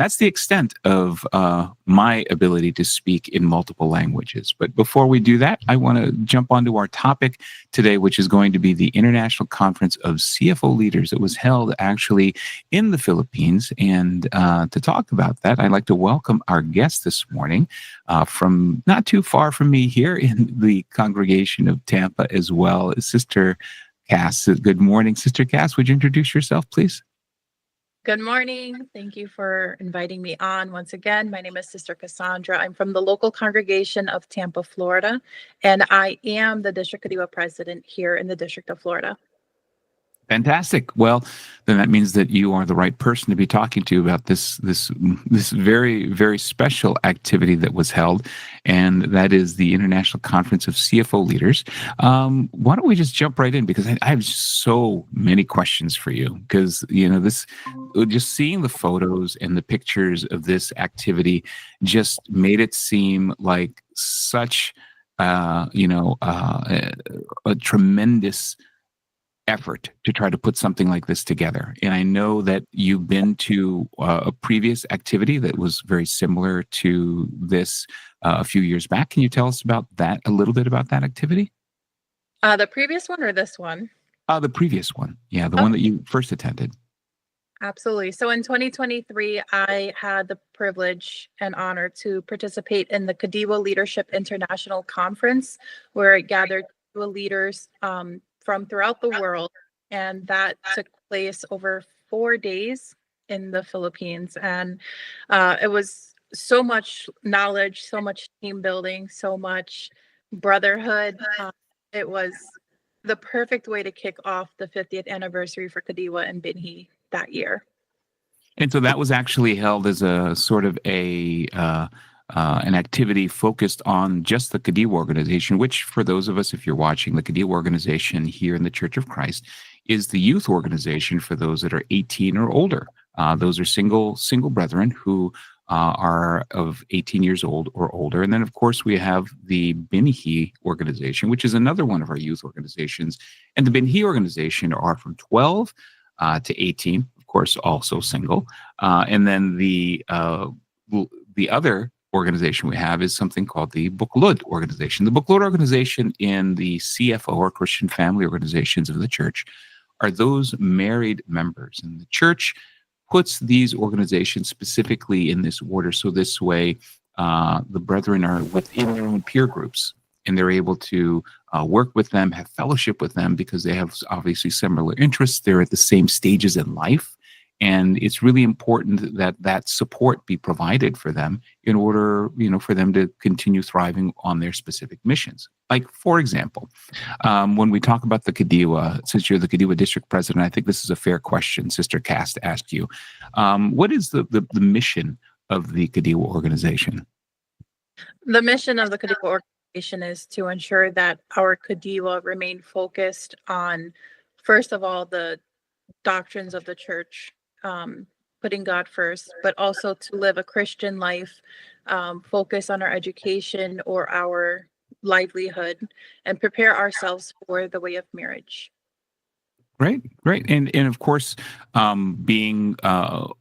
That's the extent of my ability to speak in multiple languages. But before we do that, I want to jump onto our topic today, which is going to be the International Conference of CFO Leaders. It was held actually in the Philippines. And to talk about that, I'd like to welcome our guest this morning from not too far from me here in the congregation of Tampa as well, Sister Cass. Good morning, Sister Cass. Would you introduce yourself, please? Good morning. Thank you for inviting me on once again. My name is Sister Cassandra. I'm from the local congregation of Tampa, Florida, and I am the District Kadiwa president here in the District of Florida. Fantastic. Well, then that means that you are the right person to be talking to about this very, very special activity that was held, and that is the International Conference of CFO Leaders. Why don't we just jump right in, because I have so many questions for you, because this, just seeing the photos and the pictures of this activity just made it seem like such a tremendous effort to try to put something like this together. And I know that you've been to a previous activity that was very similar to this a few years back. Can you tell us about that, a little bit about that activity? The previous one or this one? The previous one. Yeah, the one that you first attended. Absolutely. So in 2023, I had the privilege and honor to participate in the Kadiwa Leadership International Conference, where it gathered leaders from throughout the world, and that took place over 4 days in the Philippines. And it was so much knowledge, so much team building, so much brotherhood. It was the perfect way to kick off the 50th anniversary for Kadiwa and Binhi that year. And so that was actually held as a sort of an activity focused on just the Kadiwa organization, which, for those of us, if you're watching, the Kadiwa organization here in the Church of Christ is the youth organization for those that are 18 or older. Those are single brethren who are of 18 years old or older. And then, of course, we have the Binhi organization, which is another one of our youth organizations. And the Binhi organization are from 12 to 18, of course, also single. And then the other organization we have is something called the Buklod organization. The Buklod organization in the CFO, or Christian Family Organizations of the church, are those married members. And the church puts these organizations specifically in this order. So this way, the brethren are within their own peer groups, and they're able to work with them, have fellowship with them, because they have obviously similar interests. They're at the same stages in life. And it's really important that that support be provided for them in order, for them to continue thriving on their specific missions. Like, for example, when we talk about the Kadiwa, since you're the Kadiwa district president, I think this is a fair question, Sister Cass, to ask you. What is the mission of the Kadiwa organization? The mission of the Kadiwa organization is to ensure that our Kadiwa remain focused on, first of all, the doctrines of the church, putting God first, but also to live a Christian life, focus on our education or our livelihood, and prepare ourselves for the way of marriage. Great. And of course, being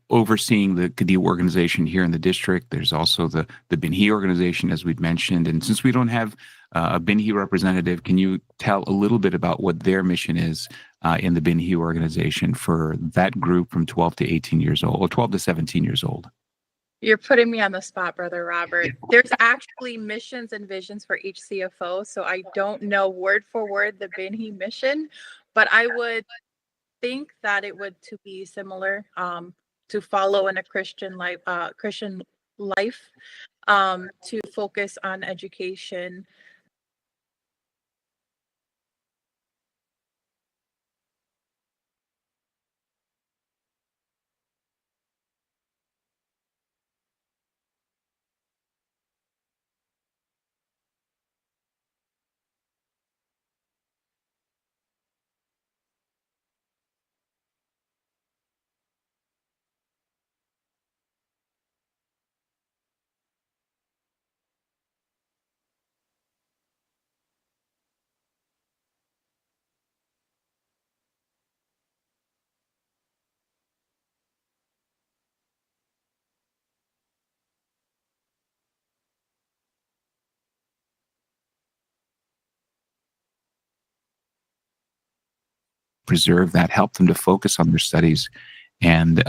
overseeing the Kadiwa organization here in the district, there's also the Binhi organization, as we'd mentioned. And since we don't have a Binhi representative, can you tell a little bit about what their mission is in the Binhi organization for that group from 12 to 18 years old, or 12 to 17 years old? You're putting me on the spot, Brother Robert. There's actually missions and visions for each CFO, so I don't know word for word the Binhi mission, but I would think that it would to be similar, to follow in a Christian life, to focus on education. preserve that, help them to focus on their studies, and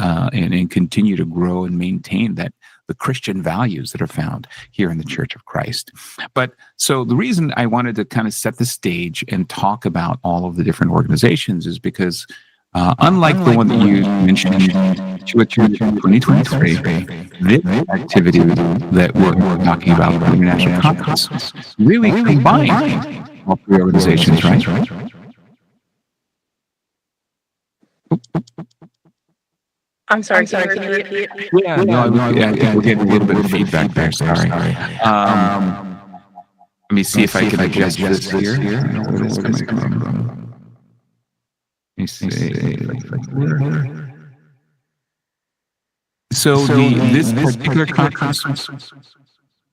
continue to grow and maintain the Christian values that are found here in the Church of Christ. But so the reason I wanted to kind of set the stage and talk about all of the different organizations is because unlike the one that you mentioned, to 2023, this activity that we're talking about, the International Conference, really combined all three organizations, right? I'm sorry, can you repeat? Yeah, I think we're getting a little bit of feedback there. Sorry. Let me see if I can adjust this here. I don't know where this is coming from. Let me see. So this particular conference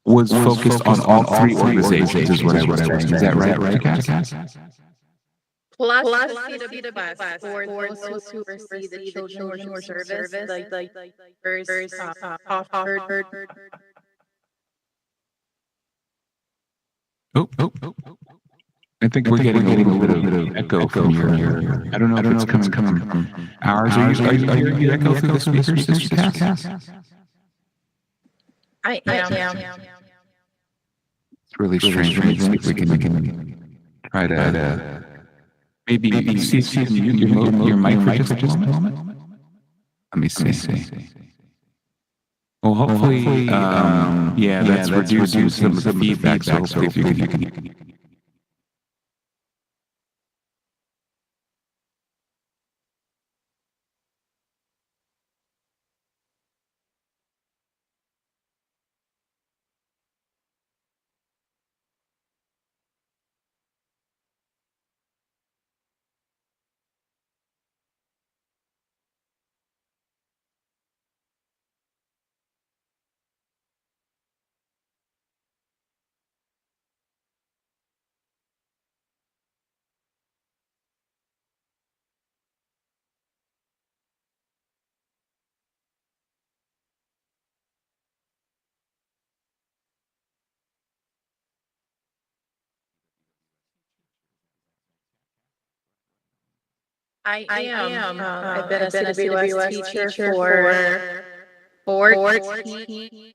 was focused on all three organizations, is what I was saying. Is that right, Cass? Plus the CWS for those who oversee the children worship service, like first offered. Oh. I think we're getting a little bit of echo from your. I don't know if it's coming from ours. Are you hearing the echo through the speakers, Sister Cass? I am. It's really strange. Let me see if we can try to maybe see if you can mute your mic for just a moment. Let me see. Well, hopefully, that's reducing some of the feedback. So hopefully, if you can. I am. I've been a CWS teacher for 14.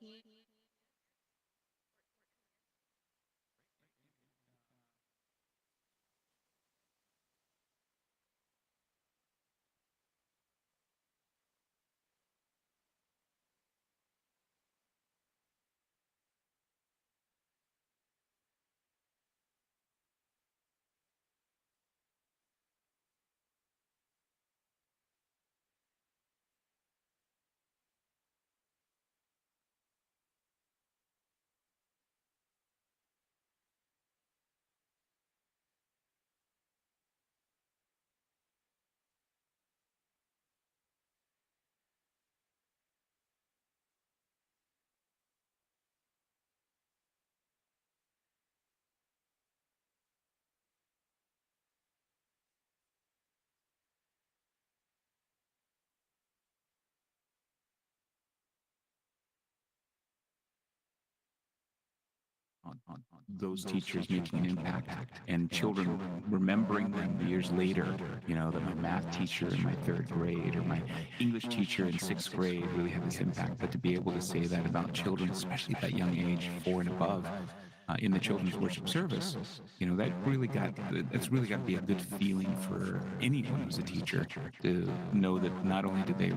On those teachers making an impact and children remembering them years later, that my math teacher in my third grade or my English teacher in sixth grade really had this impact. But to be able to say that about children, especially at that young age, 4 and above, in the children's worship service, that's really got to be a good feeling for anyone who's a teacher to know that not only did they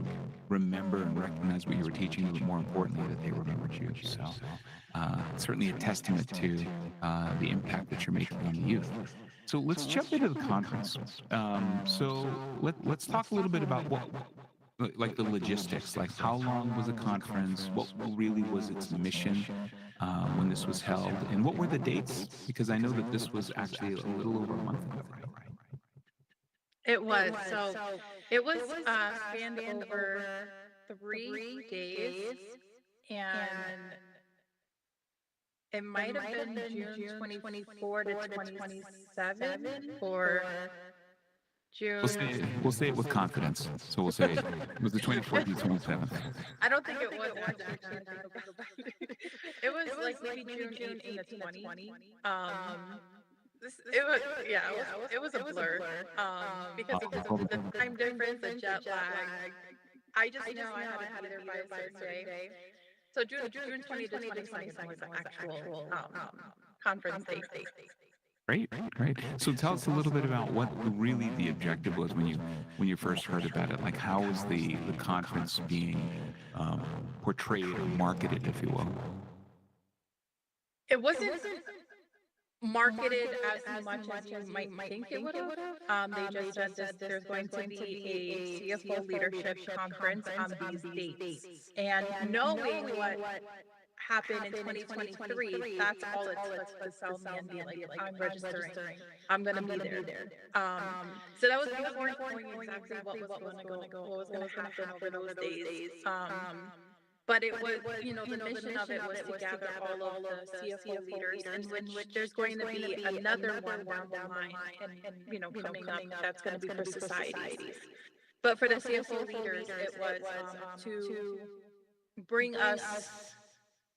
remember and recognize what you were teaching, but more importantly, that they remembered you. So certainly a testament to the impact that you're making on the youth. So let's jump into the conference. So let's talk a little bit about like the logistics, like how long was the conference, what really was its mission when this was held, and what were the dates? Because I know that this was actually a little over a month ago, right? It was. So it was spanned over 3 days, and it might have been June 24 to 27 or June. We'll say it with confidence. So we'll say it was the 24th to 27th. I don't think it was actually. It was like maybe June 18 to 20. It was a blur. Because of the time difference, the jet lag. I just know I had to be there by a certain day. So June 20 to 22nd was the actual conference date. Great, great. So tell us a little bit about what really the objective was when you first heard about it. Like, how was the conference being portrayed or marketed, if you will? It wasn't marketed as much as you might think it would have. They just said there's going to be a CFO leadership conference on these dates. And knowing what happened in 2023, that's all it took to sell me and be like, I'm registering. I'm going to be there. So that was before knowing exactly what was going to happen over those days. But it was, the mission of it was to gather all of the CFO leaders, in which there's going to be another one down the line, and coming up, that's going to be for societies. But for the CFO leaders, it was to bring us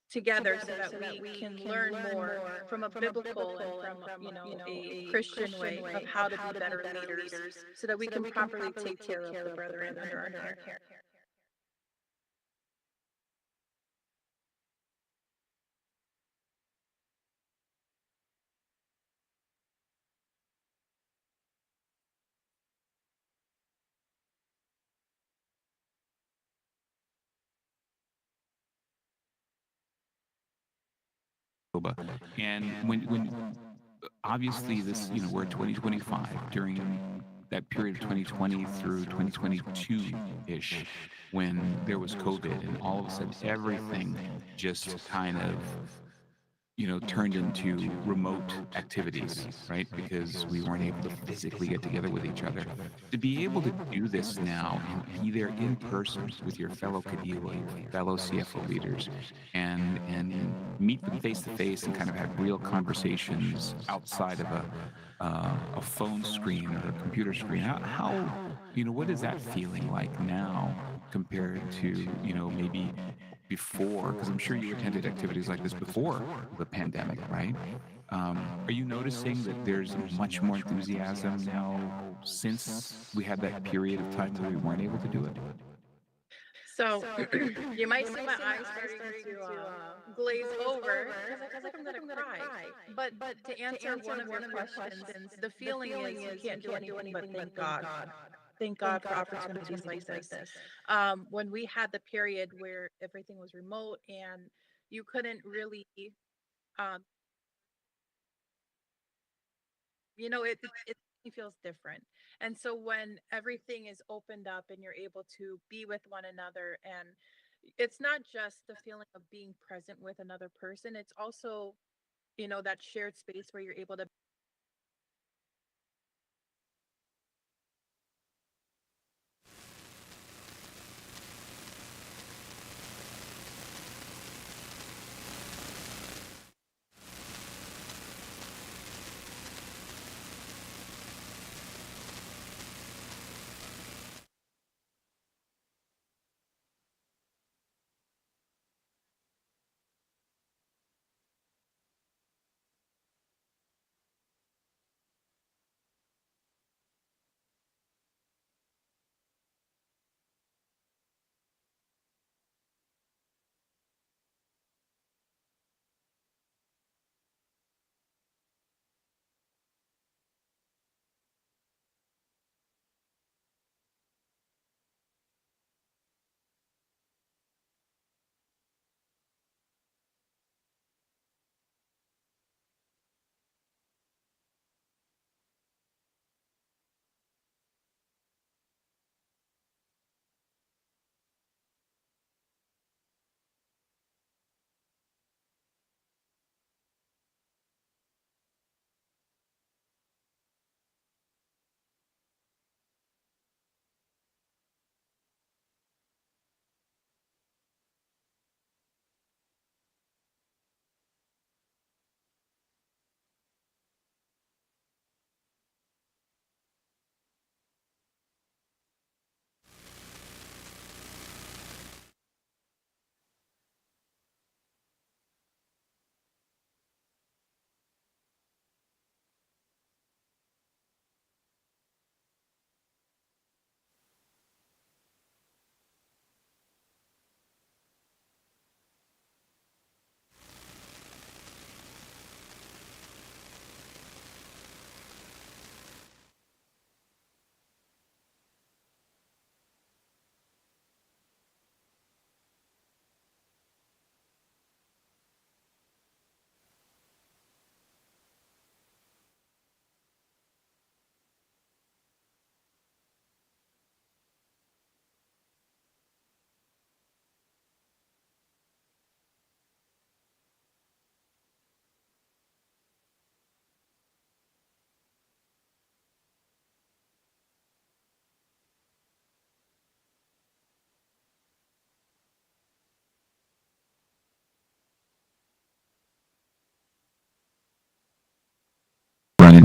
together so that we can learn more from a biblical and from a Christian way of how to be better leaders, so that we can properly take care of the brethren under our care. And when obviously this, we're 2025 during that period of 2020 through 2022-ish, when there was COVID, and all of a sudden everything just kind of turned into remote activities, right? Because we weren't able to physically get together with each other. To be able to do this now and be there in person with your fellow Kadila, your fellow CFO leaders, and meet them face to face and kind of have real conversations outside of a phone screen or a computer screen. What is that feeling like now compared to maybe before? Because I'm sure you attended activities like this before the pandemic, right? Are you noticing that there's much more enthusiasm now since we had that period of time where we weren't able to do it? So you might see my eyes starting to glaze over, because I feel like I'm going to cry. But to answer one of your questions, the feeling is you can't do anything but thank God. Thank God for opportunities like this. When we had the period where everything was remote and you couldn't really, um, it feels different. And so when everything is opened up and you're able to be with one another, and it's not just the feeling of being present with another person, it's also, that shared space where you're able to.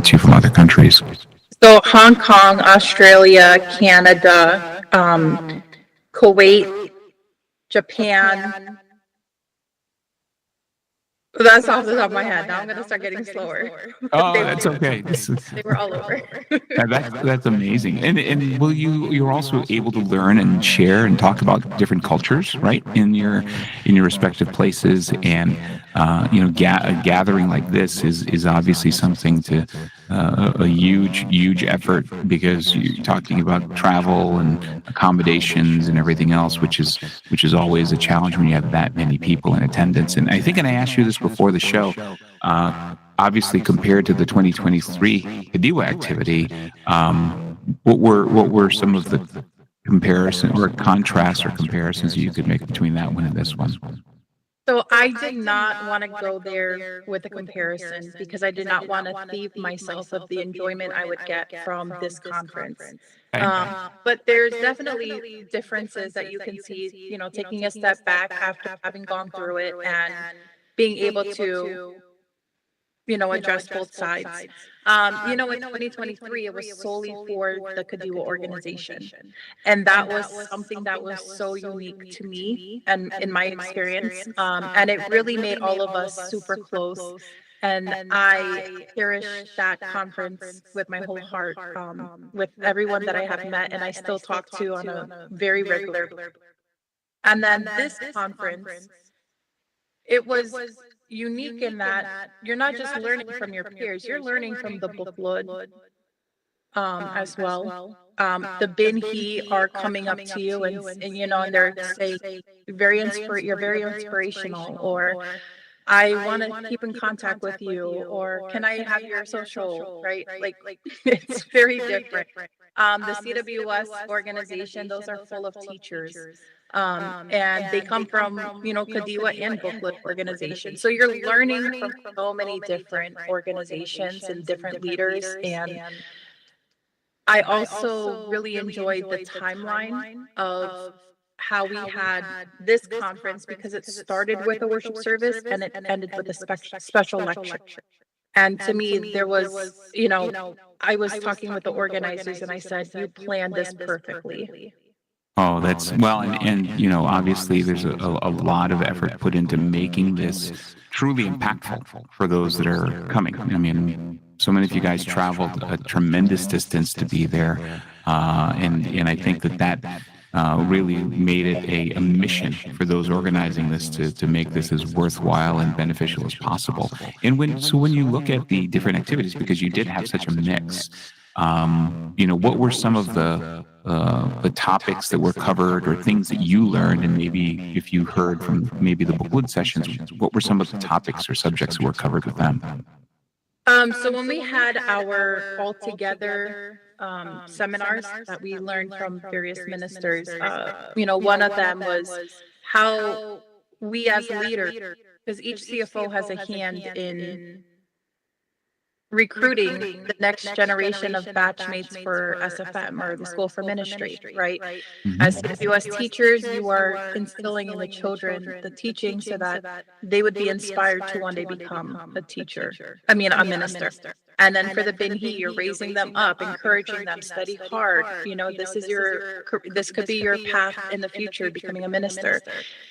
to from other countries? So Hong Kong, Australia, Canada, Kuwait, Japan. That's off the top of my head. Now I'm going to start getting slower. Oh, that's okay. They were all over. That's amazing. And will you're also able to learn and share and talk about different cultures, right? In your respective places, and a gathering like this is obviously something to a huge effort, because you're talking about travel and accommodations and everything else, which is always a challenge when you have that many people in attendance. And I think, and I asked you this before the show, obviously compared to the 2023 Kadiwa activity, what were some of the comparison or contrasts or comparisons you could make between that one and this one? So I did not want to go there with a comparison, because I did not want to thieve myself of the enjoyment I would get from this conference. But there's definitely differences that you can see, taking a step back after having gone through it and being able to address both sides. In 2023, it was solely for the Kadiwa organization. And that was something that was so unique to me and in my experience. And it really made all of us super close. And I cherish that conference with my whole heart, with everyone that I have met and I still talk to on a very regular basis. And then this conference, it was unique in that you're not just learning from your peers, you're learning from the Buklod as well. The Binhi are coming up to you and they're saying you're very inspirational, or I want to keep in contact with you, or can I have your social, right? Like it's very different. The CWS organization, those are full of teachers. And they come from, Kadiwa and Booklet organizations. So you're learning from so many different organizations and different leaders. And I also really enjoyed the timeline of how we had this conference, because it started with a worship service and it ended with a special lecture. And to me, there was, I was talking with the organizers and I said, you planned this perfectly. Oh, that's well, and obviously there's a lot of effort put into making this truly impactful for those that are coming. I mean, so many of you guys traveled a tremendous distance to be there, and I think that really made it a mission for those organizing this to make this as worthwhile and beneficial as possible. And when you look at the different activities, because you did have such a mix, what were some of the topics that were covered, or things that you learned, and maybe if you heard from maybe the Bookwood sessions, what were some of the topics or subjects that were covered with them? So when we had our all together seminars that we learned from various ministers, one of them was how we as leaders, because each CFO has a hand in recruiting the next generation of batchmates for SFM, or the School for Ministry, right? Mhm. As CWS teachers, you are instilling in the children the teaching so that they would be inspired to one day become a minister. And then for the Binhi, you're raising them up, encouraging them, study hard. This could be your path in the future, becoming a minister.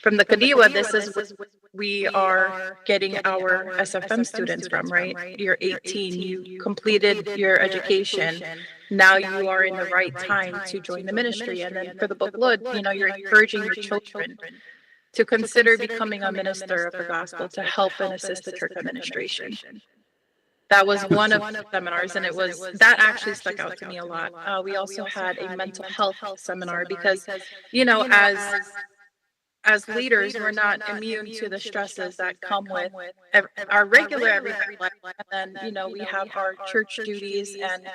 From the Kadiwa, this is what we are getting our SFM students from, right? You're 18, you completed your education. Now you are in the right time to join the ministry. And then for the Buklod, you're encouraging your children to consider becoming a minister of the gospel to help and assist the church administration. That was one of the seminars, and that actually stuck out to me a lot. We also had a mental health seminar, because, as leaders, we're not immune to the stresses that come with our regular everyday life. And then, we have our church duties and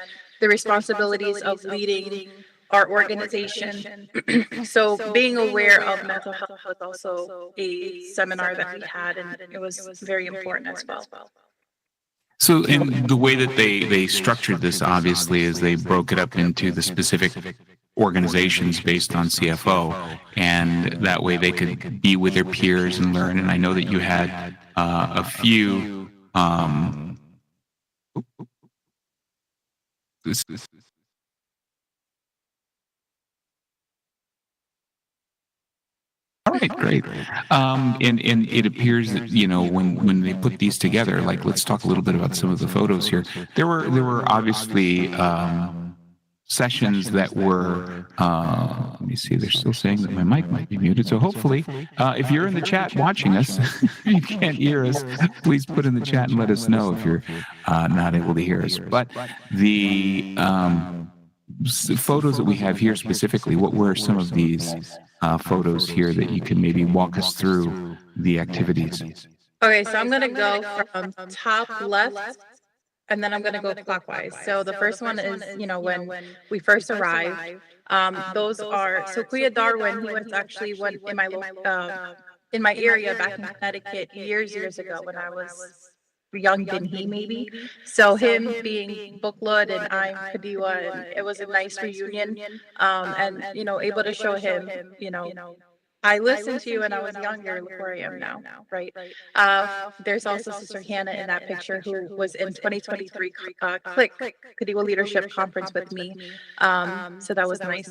the responsibilities of leading our organization. So being aware of mental health was also a seminar that we had, and it was very important as well. So, in the way that they structured this, obviously, is they broke it up into the specific organizations based on CFO, and that way they could be with their peers and learn. And I know that you had a few All right, great. And it appears that when they put these together, like let's talk a little bit about some of the photos here. There were obviously sessions that were. Let me see. They're still saying that my mic might be muted. So hopefully, if you're in the chat watching us, you can't hear us. Please put in the chat and let us know if you're not able to hear us. But the photos that we have here specifically, what were some of these photos here that you can maybe walk us through the activities? Okay, so I'm gonna go from top left, and then I'm gonna go clockwise. So the first one is, when we first arrived. Those are so Kuya Darwin. He was actually one in my area back in Connecticut years ago when I was young than he maybe. So him being Buklod and I'm Kadiwa, and it was a nice reunion. And able to show him, I listened to you when I was younger. Look where I am now, right? There's also Sister Hannah in that picture who was in 2023 Click Kadiwa Leadership Conference with me. So that was nice.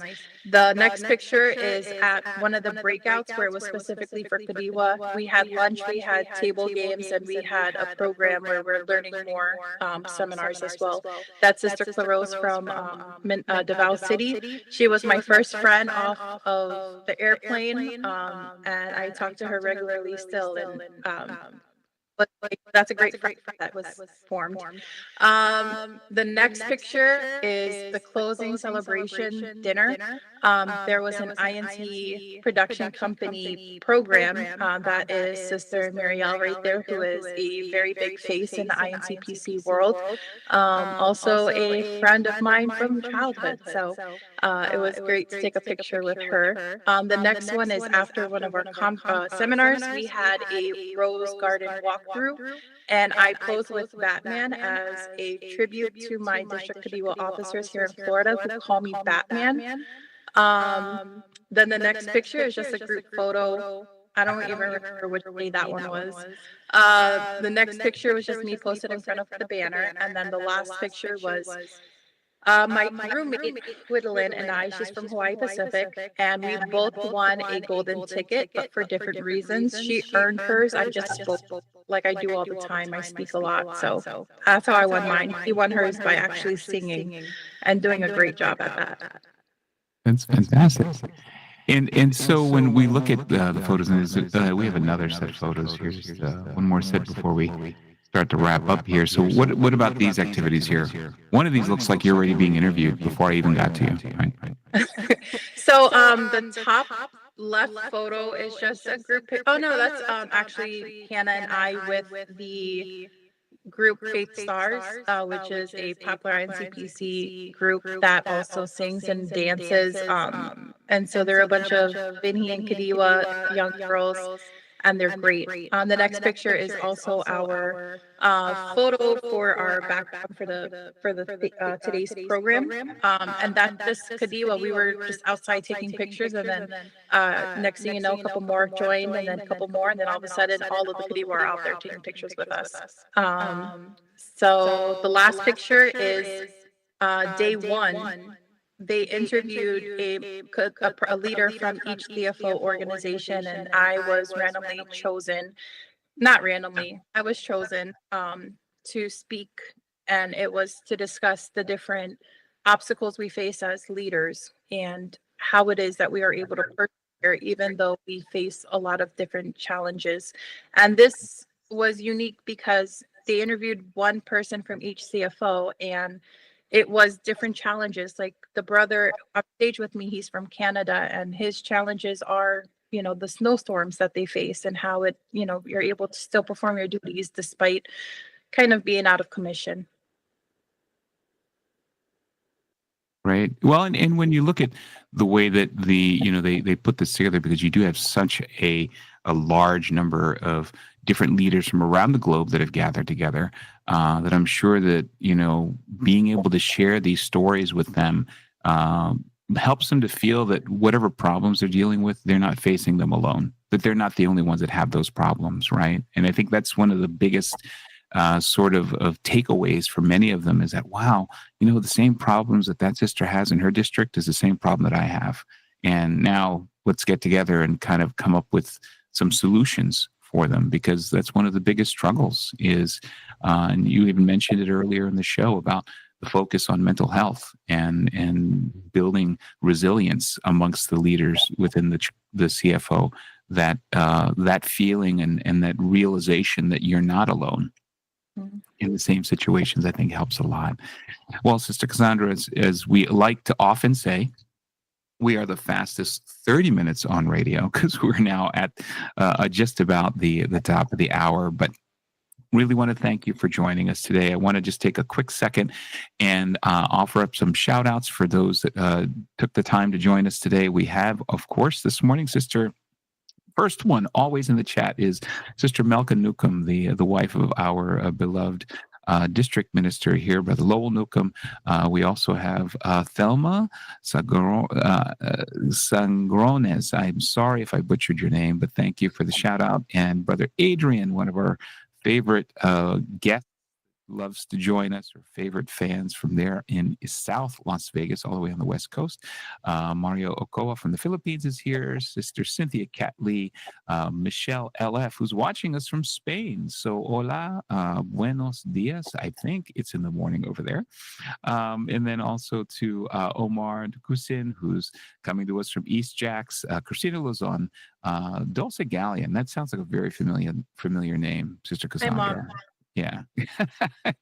The next picture is at one of the breakouts where it was specifically for Kadiwa. We had lunch, we had table games, and we had a program where we're learning more seminars as well. That's Sister Claros from Davao City. She was my first friend off of the airplane. And I talk to her regularly still, and but that's a great friend that was formed. The next picture is the closing celebration dinner. There was an INT production company program that is Sister Marielle right there, who is a very big face in the INCPC world. Also a friend of mine from childhood. So it was great to take a picture with her. The next one is after one of our seminars. We had a rose garden walkthrough, and I posed with Batman as a tribute to my District Kadiwa officers here in Florida who call me Batman. Then the next picture is just a group photo. I don't even remember which day that one was. The next picture was just me posted in front of the banner, and then the last picture was my roommate Gwendolyn and I. She's from Hawaii Pacific, and we both won a golden ticket, but for different reasons. She earned hers. I just spoke like I do all the time. I speak a lot, so that's how I won mine. She won hers by actually singing and doing a great job at that. That's fantastic. And so when we look at the photos, and we have another set of photos here, just one more set before we start to wrap up here. So what about these activities here? One of these looks like you're already being interviewed before I even got to you, right? So the top left photo is just a group oh no, that's actually Hannah and I with the group Faith Stars, which is a popular NCPC group that also sings and dances. And so there are a bunch of Binhi and Kadiwa young girls, and they're great. The next picture is also our photo for our background for the today's program. And that's just Kadiwa. We were just outside taking pictures, and then next thing you know, a couple more joined, and then a couple more, and then all of a sudden, all of the Kadiwa are out there taking pictures with us. So the last picture is day one. They interviewed a leader from each CFO organization, and I was randomly chosen. Not randomly, I was chosen to speak, and it was to discuss the different obstacles we face as leaders and how it is that we are able to persevere even though we face a lot of different challenges. And this was unique because they interviewed one person from each CFO, and it was different challenges. Like the brother on stage with me, he's from Canada, and his challenges are, the snowstorms that they face and how it, you're able to still perform your duties despite kind of being out of commission. Right. Well, and when you look at the way that they put this together, because you do have such a large number of different leaders from around the globe that have gathered together, that I'm sure that, being able to share these stories with them helps them to feel that whatever problems they're dealing with, they're not facing them alone, that they're not the only ones that have those problems, right? And I think that's one of the biggest sort of takeaways for many of them is that, wow, the same problems that sister has in her district is the same problem that I have. And now let's get together and kind of come up with some solutions for them, because that's one of the biggest struggles is, and you even mentioned it earlier in the show about the focus on mental health and building resilience amongst the leaders within the CFO, that that feeling and that realization that you're not alone in the same situations, I think helps a lot. Well, Sister Cassandra, as we like to often say, we are the fastest 30 minutes on radio because we're now at just about the top of the hour. But really want to thank you for joining us today. I want to just take a quick second and offer up some shout outs for those that took the time to join us today. We have, of course, this morning, Sister. First one, always in the chat, is Sister Melka Newcomb, the wife of our beloved district minister here, Brother Lowell Newcomb. We also have Thelma Sangrones. I'm sorry if I butchered your name, but thank you for the shout out. And Brother Adrian, one of our favorite guests, loves to join us, or favorite fans from there in South Las Vegas, all the way on the West Coast. Mario Okoa from the Philippines is here. Sister Cynthia Catley, Michelle LF, who's watching us from Spain. So, hola, buenos dias. I think it's in the morning over there. And then also to Omar Kusin, who's coming to us from East Jacks. Christina Lozon, Dulce Gallion. That sounds like a very familiar name, Sister Cassandra. Hi, Mom. Yeah.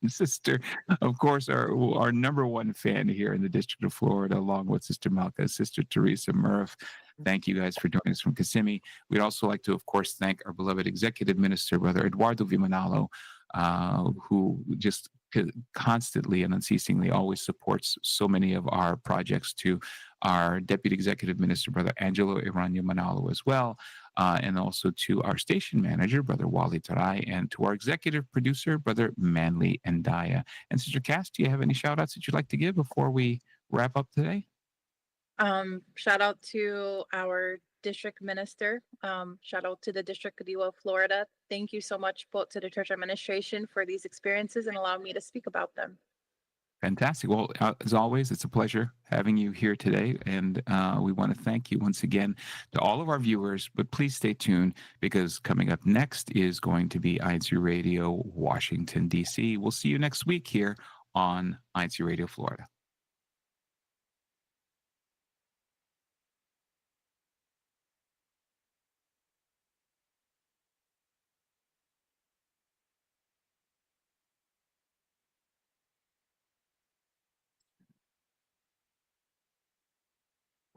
Sister, of course, our number one fan here in the District of Florida, along with Sister Malka, Sister Teresa Murph. Thank you guys for joining us from Kissimmee. We'd also like to, of course, thank our beloved Executive Minister, Brother Eduardo Vimanalo, who just constantly and unceasingly always supports so many of our projects, to our Deputy Executive Minister, Brother Angelo Iranio Manalo, as well, and also to our station manager, Brother Wally Taray, and to our executive producer, Brother Manly Andaya. And Sister Cass, do you have any shout outs that you'd like to give before we wrap up today? Shout out to our district minister. Shout out to the District of Kadiwa, Florida. Thank you so much, both to the church administration, for these experiences and allowing me to speak about them. Fantastic. Well, as always, it's a pleasure having you here today. And we want to thank you once again to all of our viewers. But please stay tuned, because coming up next is going to be INCRadio, Washington, D.C. We'll see you next week here on INCRadio, Florida.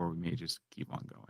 Or we may just keep on going.